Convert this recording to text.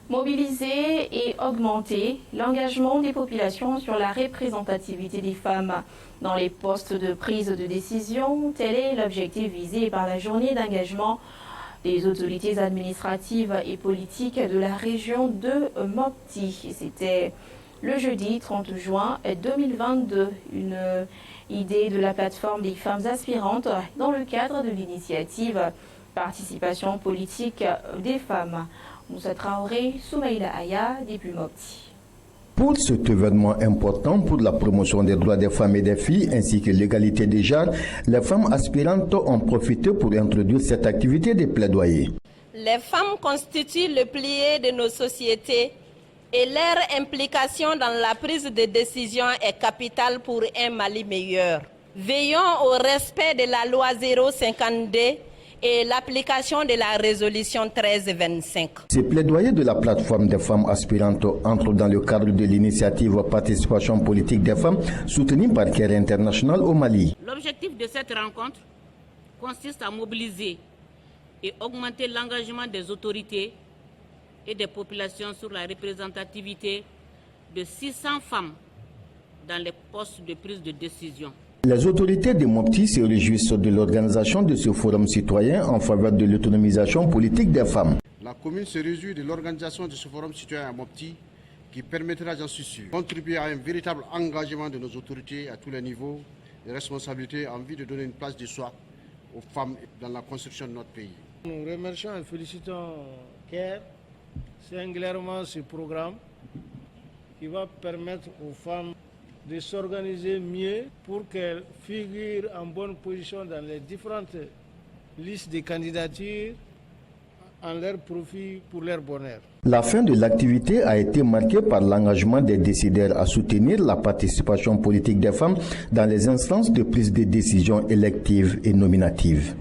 Mobiliser et augmenter l'engagement des populations sur la représentativité des femmes dans les postes de prise de décision, tel est l'objectif visé par la journée d'engagement des autorités administratives et politiques de la région de Mopti. C'était le jeudi 30 juin 2022, une idée de la plateforme des femmes aspirantes dans le cadre de l'initiative Participation politique des femmes. Moussa Traoré, Soumaïla Aya, depuis Mopti. Pour cet événement important pour la promotion des droits des femmes et des filles ainsi que l'égalité des genres, les femmes aspirantes ont profité pour introduire cette activité de plaidoyer. Les femmes constituent le pilier de nos sociétés et leur implication dans la prise de décision est capitale pour un Mali meilleur. Veillons au respect de la loi 052 et l'application de la résolution 1325. Ces plaidoyers de la plateforme des femmes aspirantes entrent dans le cadre de l'initiative Participation politique des femmes soutenue par CARE International au Mali. L'objectif de cette rencontre consiste à mobiliser et augmenter l'engagement des autorités et des populations sur la représentativité de 600 femmes dans les postes de prise de décision. Les autorités de Mopti se réjouissent de l'organisation de ce forum citoyen en faveur de l'autonomisation politique des femmes. La commune se réjouit de l'organisation de ce forum citoyen à Mopti qui permettra, j'en suis sûr, de contribuer à un véritable engagement de nos autorités à tous les niveaux de responsabilité en vue de donner une place de choix aux femmes dans la construction de notre pays. Nous remercions et félicitons CARE singulièrement ce programme qui va permettre aux femmes de s'organiser mieux pour qu'elles figurent en bonne position dans les différentes listes de candidatures en leur profit pour leur bonheur. La fin de l'activité a été marquée par l'engagement des décideurs à soutenir la participation politique des femmes dans les instances de prise de décision électives et nominatives.